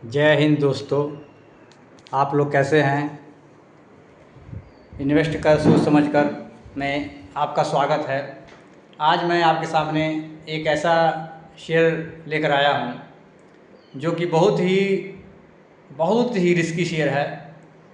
जय हिंद दोस्तों। आप लोग कैसे हैं? इन्वेस्ट कर सोच समझ कर में आपका स्वागत है। आज मैं आपके सामने एक ऐसा शेयर लेकर आया हूं जो कि बहुत ही रिस्की शेयर है,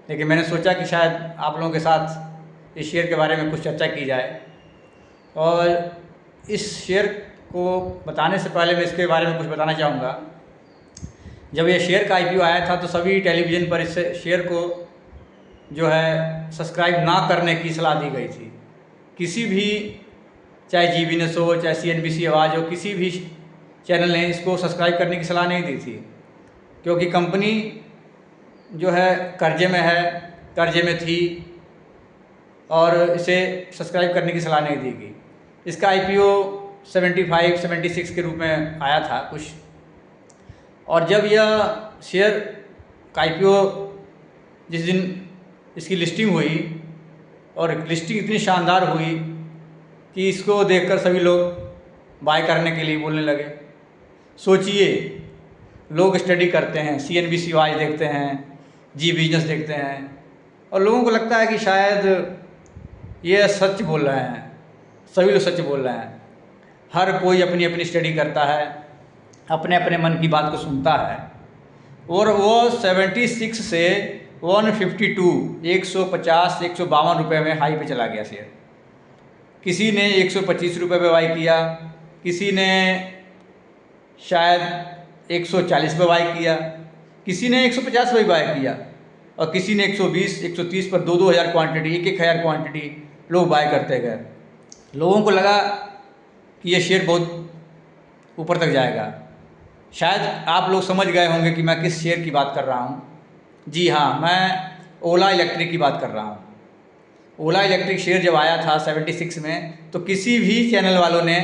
लेकिन मैंने सोचा कि शायद आप लोगों के साथ इस शेयर के बारे में कुछ चर्चा की जाए। और इस शेयर को बताने से पहले मैं इसके बारे में कुछ बताना चाहूँगा। जब ये शेयर का आईपीओ आया था तो सभी टेलीविज़न पर इस शेयर को जो है सब्सक्राइब ना करने की सलाह दी गई थी। किसी भी, चाहे जी बिज़नेस हो, चाहे CNBC आवाज़ हो, किसी भी चैनल ने इसको सब्सक्राइब करने की सलाह नहीं दी थी, क्योंकि कंपनी जो है कर्जे में थी और इसे सब्सक्राइब करने की सलाह नहीं दी गई। इसका आईपीओ 76 के रूप में आया था कुछ। और जब यह शेयर का आईपीओ जिस दिन इसकी लिस्टिंग हुई, और लिस्टिंग इतनी शानदार हुई कि इसको देखकर सभी लोग बाय करने के लिए बोलने लगे। सोचिए, लोग स्टडी करते हैं, CNBC वाइज देखते हैं, जी बिजनेस देखते हैं, और लोगों को लगता है कि शायद ये सच बोल रहे हैं, सभी लोग सच बोल रहे हैं। हर कोई अपनी अपनी स्टडी करता है, अपने अपने मन की बात को सुनता है। और वो 76 से 152 152 रुपये में हाई पे चला गया शेयर। किसी ने 125 रुपये पे बाई किया, किसी ने शायद 140 पे बाई किया, किसी ने 150 पे बाई किया, और किसी ने 120 130 पर 2,000 क्वांटिटी, 1,000 क्वांटिटी लोग बाय करते गए। लोगों को लगा कि ये शेयर बहुत ऊपर तक जाएगा। शायद आप लोग समझ गए होंगे कि मैं किस शेयर की बात कर रहा हूँ। जी हाँ, मैं ओला इलेक्ट्रिक की बात कर रहा हूँ। ओला इलेक्ट्रिक शेयर जब आया था 76 में, तो किसी भी चैनल वालों ने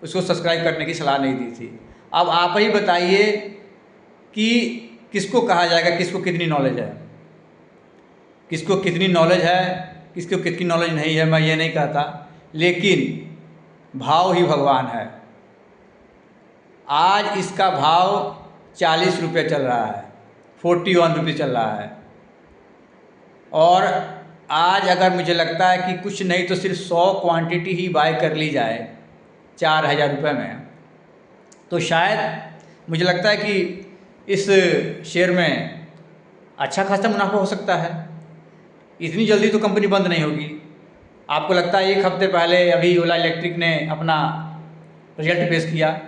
उसको सब्सक्राइब करने की सलाह नहीं दी थी। अब आप ही बताइए कि किसको कहा जाएगा, किसको कितनी नॉलेज है, किसको कितनी नॉलेज है, किसको कितनी नॉलेज नहीं है, मैं ये नहीं कहता, लेकिन भाव ही भगवान है। आज इसका भाव 40 रुपये चल रहा है, 41 रुपये चल रहा है। और आज अगर मुझे लगता है कि कुछ नहीं तो सिर्फ 100 क्वांटिटी ही बाय कर ली जाए 4,000 रुपये में, तो शायद मुझे लगता है कि इस शेयर में अच्छा खासा मुनाफा हो सकता है। इतनी जल्दी तो कंपनी बंद नहीं होगी। आपको लगता है एक हफ्ते पहले अभी ओला इलेक्ट्रिक ने अपना रिजल्ट पेश किया,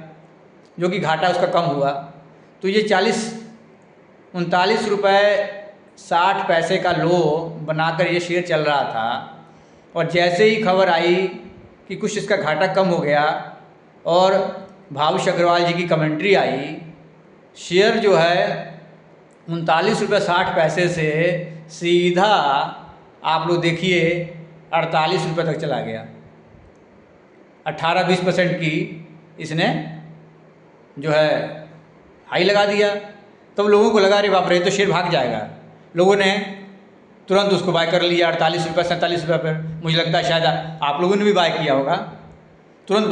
जो कि घाटा उसका कम हुआ, तो ये 39 रुपये 60 पैसे का लो बनाकर ये शेयर चल रहा था। और जैसे ही खबर आई कि कुछ इसका घाटा कम हो गया और भावेश अग्रवाल जी की कमेंट्री आई, शेयर जो है 39 रुपये 60 पैसे से सीधा आप लोग देखिए 48 रुपये तक चला गया। 18-20% की इसने जो है हाई लगा दिया। तब लोगों को लगा, अरे बाप रे, तो शेयर भाग जाएगा। लोगों ने तुरंत उसको बाय कर लिया 48 रुपये 47 रुपये पर। मुझे लगता है शायद आप लोगों ने भी बाय किया होगा। तुरंत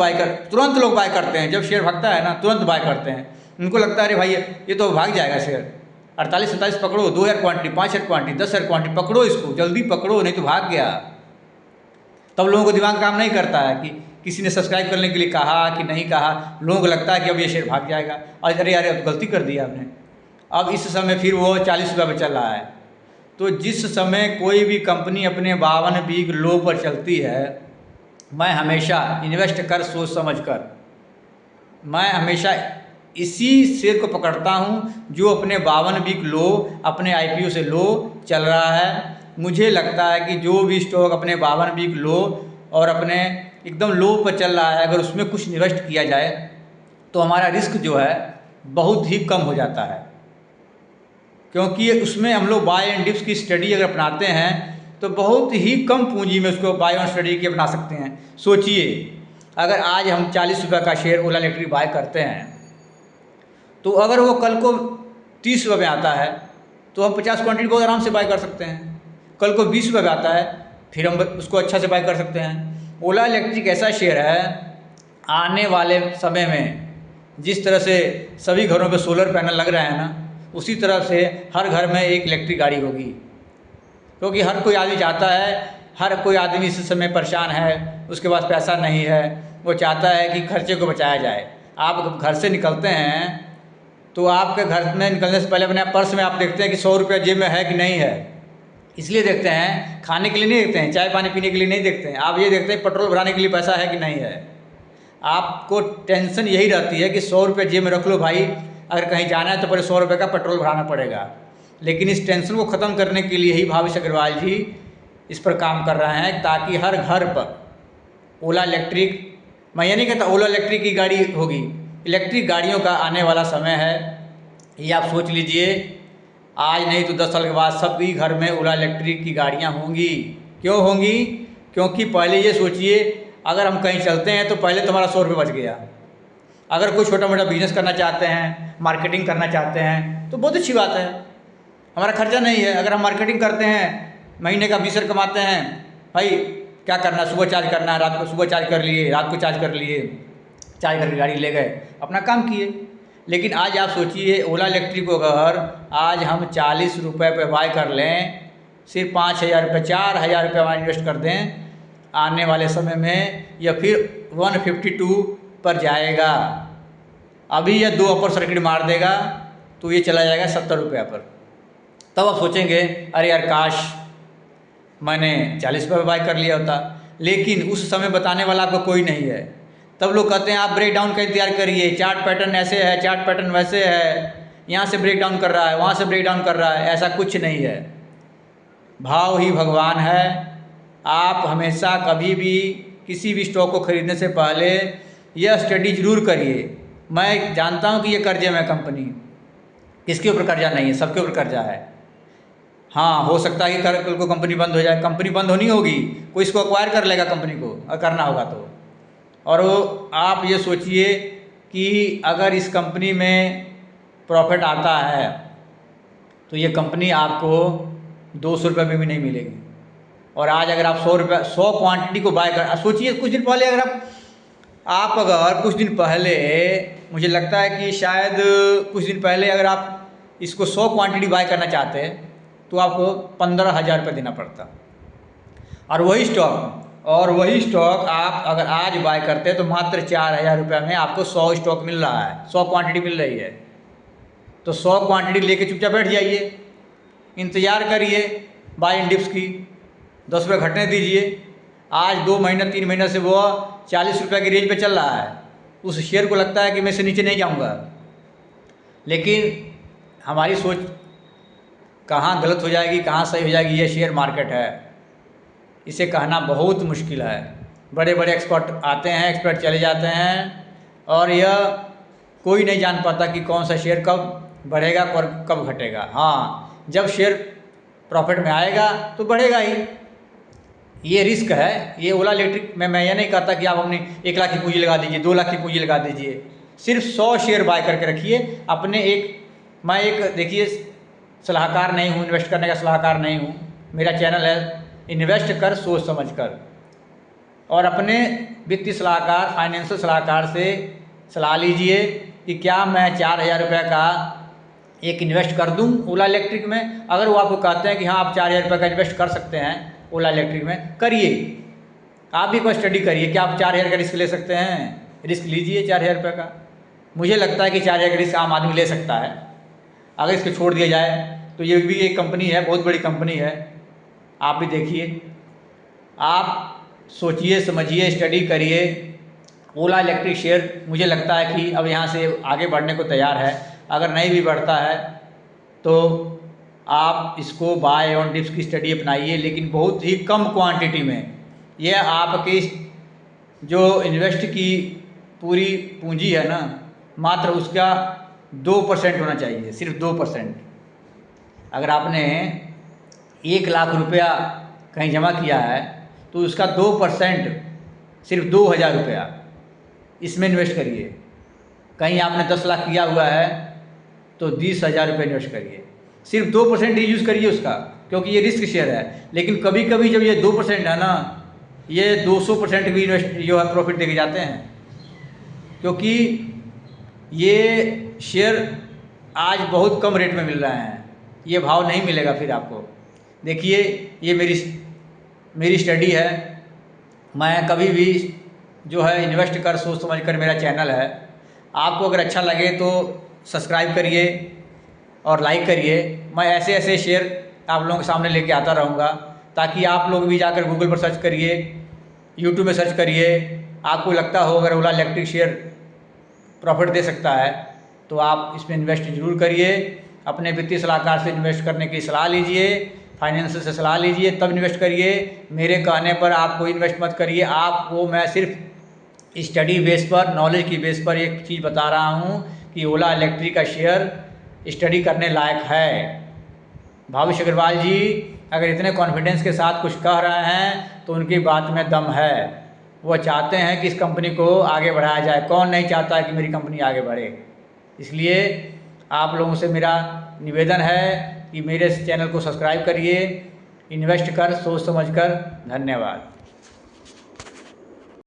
लोग बाय करते हैं, जब शेयर भागता है ना तुरंत बाय करते हैं। उनको लगता है अरे भाई ये तो भाग जाएगा शेयर, 48-47 पकड़ो, 2,000 क्वांटिटी, 5,000 क्वांटिटी, 10,000 क्वांटिटी पकड़ो, इसको जल्दी पकड़ो, नहीं तो भाग गया। तब लोगों को दिमाग काम नहीं करता है कि किसी ने सब्सक्राइब करने के लिए कहा कि नहीं कहा। लोगों को लगता है कि अब ये शेयर भाग जाएगा, और अरे यार अब गलती कर दिया आपने। अब इस समय फिर वो 40 रुपये पर चल रहा है। तो जिस समय कोई भी कंपनी अपने 52 वीक लो पर चलती है, मैं हमेशा इन्वेस्ट कर सोच समझ कर, मैं हमेशा इसी शेयर को पकड़ता हूँ जो अपने 52 वीक लो, अपने आईपीओ से लो चल रहा है। मुझे लगता है कि जो भी स्टॉक अपने 52 वीक लो और अपने एकदम लो पर चल रहा है, अगर उसमें कुछ इन्वेस्ट किया जाए तो हमारा रिस्क जो है बहुत ही कम हो जाता है। क्योंकि उसमें हम लोग बाय एंड डिप्स की स्टडी अगर अपनाते हैं तो बहुत ही कम पूंजी में उसको बाय एंड स्टडी की अपना सकते हैं। सोचिए, अगर आज हम 40 रुपये का शेयर ओला इलेक्ट्रिक बाय करते हैं, तो अगर वो कल को 30 रुपये में आता है तो हम 50 क्वांटिटी बहुत आराम से बाय कर सकते हैं। कल को 20 रुपये में आता है, फिर हम उसको अच्छा से बाय कर सकते हैं। ओला इलेक्ट्रिक ऐसा शेयर है, आने वाले समय में जिस तरह से सभी घरों पे सोलर पैनल लग रहे हैं ना, उसी तरह से हर घर में एक इलेक्ट्रिक गाड़ी होगी, क्योंकि हर कोई आदमी चाहता है, हर कोई आदमी इस समय परेशान है, उसके पास पैसा नहीं है, वो चाहता है कि खर्चे को बचाया जाए। आप घर से निकलते हैं तो आपके घर में निकलने से पहले अपने पर्स में आप देखते हैं कि 100 रुपया जेब में है कि नहीं है। इसलिए देखते हैं, खाने के लिए नहीं देखते हैं, चाय पानी पीने के लिए नहीं देखते हैं, आप ये देखते हैं पेट्रोल भराने के लिए पैसा है कि नहीं है। आपको टेंशन यही रहती है कि 100 रुपये जेब में रख लो भाई, अगर कहीं जाना है तो पहले 100 रुपये का पेट्रोल भराना पड़ेगा। लेकिन इस टेंशन को ख़त्म करने के लिए ही भावेश अग्रवाल जी इस पर काम कर रहे हैं, ताकि हर घर पर ओला इलेक्ट्रिक, मैं ये नहीं कहता ओला इलेक्ट्रिक की गाड़ी होगी, इलेक्ट्रिक गाड़ियों का आने वाला समय है। ये आप सोच लीजिए, आज नहीं तो 10 साल के बाद सभी घर में ओला इलेक्ट्रिक की गाड़ियाँ होंगी। क्यों होंगी? क्योंकि पहले ये सोचिए, अगर हम कहीं चलते हैं तो पहले तुम्हारा 100 रुपये बच गया। अगर कोई छोटा मोटा बिजनेस करना चाहते हैं, मार्केटिंग करना चाहते हैं तो बहुत अच्छी बात है, हमारा खर्चा नहीं है। अगर हम मार्केटिंग करते हैं, महीने का 20 कमाते हैं, भाई क्या करना, सुबह चार्ज करना है, रात को सुबह चार्ज कर लिए, रात को चार्ज कर लिए, चार्ज करके गाड़ी ले गए, अपना काम किए। लेकिन आज आप सोचिए, ओला इलेक्ट्रिक को अगर आज हम 40 रुपये पे बाय कर लें, सिर्फ 5,000 रुपये, 4,000 रुपये इन्वेस्ट कर दें, आने वाले समय में यह फिर 152 पर जाएगा। अभी यह 2 अपर सर्किट मार देगा तो ये चला जाएगा 70 रुपये पर। तब आप सोचेंगे, अरे यार काश मैंने 40 रुपये बाय कर लिया होता। लेकिन उस समय बताने वाला आपको कोई नहीं है। तब लोग कहते हैं आप ब्रेक डाउन का इंतजार करिए, चार्ट पैटर्न ऐसे है, चार्ट पैटर्न वैसे है, यहाँ से ब्रेक डाउन कर रहा है, वहाँ से ब्रेक डाउन कर रहा है। ऐसा कुछ नहीं है, भाव ही भगवान है। आप हमेशा कभी भी किसी भी स्टॉक को खरीदने से पहले यह स्टडी जरूर करिए। मैं जानता हूँ कि ये कर्जे में कंपनी, किसके ऊपर कर्जा नहीं है, सबके ऊपर कर्जा है। हाँ, हो सकता है कि कल को कंपनी बंद हो जाए, कंपनी बंद होनी होगी, कोई इसको एक्वायर कर लेगा कंपनी को, अगर करना होगा तो। और वो आप ये सोचिए कि अगर इस कंपनी में प्रॉफिट आता है तो ये कंपनी आपको 200 रुपये में भी नहीं मिलेगी। और आज अगर आप 100 क्वांटिटी को बाय कर, सोचिए कुछ दिन पहले अगर कुछ दिन पहले, मुझे लगता है कि शायद कुछ दिन पहले अगर आप इसको 100 क्वांटिटी बाय करना चाहते तो आपको 15,000 रुपये देना पड़ता। और वही स्टॉक आप अगर आज बाय करते तो मात्र 4,000 रुपये में आपको 100 स्टॉक मिल रहा है, 100 क्वांटिटी मिल रही है। तो 100 क्वांटिटी लेके चुपचाप बैठ जाइए, इंतज़ार करिए बाय इन डिप्स की, 10 रुपये घटने दीजिए। आज 2 महीना 3 महीना से वो 40 रुपये की रेंज पे चल रहा है। उस शेयर को लगता है कि मैं इससे नीचे नहीं जाऊंगा। लेकिन हमारी सोच कहाँ गलत हो जाएगी, कहाँ सही हो जाएगी, ये शेयर मार्केट है, इसे कहना बहुत मुश्किल है। बड़े बड़े एक्सपर्ट आते हैं, एक्सपर्ट चले जाते हैं, और यह कोई नहीं जान पाता कि कौन सा शेयर कब बढ़ेगा और कब घटेगा। हाँ, जब शेयर प्रॉफिट में आएगा तो बढ़ेगा ही, ये रिस्क है। ये ओला इलेक्ट्रिक में मैं ये नहीं कहता कि आप अपनी 1 लाख की पूंजी लगा दीजिए, 2 लाख की पूंजी लगा दीजिए, सिर्फ 100 शेयर बाय करके रखिए अपने। मैं देखिए सलाहकार नहीं हूँ, इन्वेस्ट करने का सलाहकार नहीं हूँ, मेरा चैनल है इन्वेस्ट कर सोच समझ कर, और अपने वित्तीय सलाहकार, फाइनेंशियल सलाहकार से सलाह लीजिए कि क्या मैं 4,000 रुपये का एक इन्वेस्ट कर दूं ओला इलेक्ट्रिक में। अगर वो आपको कहते हैं कि हाँ आप 4,000 रुपये का इन्वेस्ट कर सकते हैं ओला इलेक्ट्रिक में, करिए। आप भी कोई स्टडी करिए कि आप 4,000 का रिस्क ले सकते हैं, रिस्क लीजिए 4,000 रुपये का। मुझे लगता है कि 4,000 का रिस्क आम आदमी ले सकता है। अगर इसको छोड़ दिया जाए तो ये भी एक कंपनी है, बहुत बड़ी कंपनी है, आप भी देखिए, आप सोचिए समझिए, स्टडी करिए। ओला इलेक्ट्रिक शेयर मुझे लगता है कि अब यहाँ से आगे बढ़ने को तैयार है। अगर नहीं भी बढ़ता है तो आप इसको बाय ऑन डिप्स की स्टडी अपनाइए, लेकिन बहुत ही कम क्वांटिटी में। यह आपकी जो इन्वेस्ट की पूरी पूंजी है ना, मात्र उसका 2% होना चाहिए, सिर्फ 2%। अगर आपने 1 लाख रुपया कहीं जमा किया है तो उसका 2% सिर्फ 2,000 रुपया इसमें इन्वेस्ट करिए। कहीं आपने 10 लाख किया हुआ है तो 20,000 रुपये इन्वेस्ट करिए, सिर्फ 2% ही यूज़ करिए उसका, क्योंकि ये रिस्क शेयर है। लेकिन कभी कभी जब ये 2% है ना, ये 200% भी इन्वेस्ट जो है प्रॉफिट देके जाते हैं, क्योंकि ये शेयर आज बहुत कम रेट में मिल रहे हैं, ये भाव नहीं मिलेगा फिर आपको। देखिए ये मेरी स्टडी है, मैं कभी भी जो है इन्वेस्ट कर सोच समझ कर, मेरा चैनल है। आपको अगर अच्छा लगे तो सब्सक्राइब करिए और लाइक करिए। मैं ऐसे ऐसे शेयर आप लोगों के सामने लेके आता रहूँगा, ताकि आप लोग भी जाकर गूगल पर सर्च करिए, यूट्यूब में सर्च करिए। आपको लगता हो अगर ओला इलेक्ट्रिक शेयर प्रॉफिट दे सकता है तो आप इसमें इन्वेस्ट जरूर करिए। अपने वित्तीय सलाहकार से इन्वेस्ट करने की सलाह लीजिए, फाइनेंशियल से सलाह लीजिए, तब इन्वेस्ट करिए। मेरे कहने पर आप कोई इन्वेस्ट मत करिए। आपको मैं सिर्फ स्टडी बेस पर, नॉलेज की बेस पर एक चीज़ बता रहा हूँ कि ओला इलेक्ट्रिक का शेयर स्टडी करने लायक है। भावेश अग्रवाल जी अगर इतने कॉन्फिडेंस के साथ कुछ कह रहे हैं तो उनकी बात में दम है। वो चाहते हैं कि इस कंपनी को आगे बढ़ाया जाए। कौन नहीं चाहता है कि मेरी कंपनी आगे बढ़े। इसलिए आप लोगों से मेरा निवेदन है कि मेरे इस चैनल को सब्सक्राइब करिए। इन्वेस्ट कर सोच समझ कर। धन्यवाद।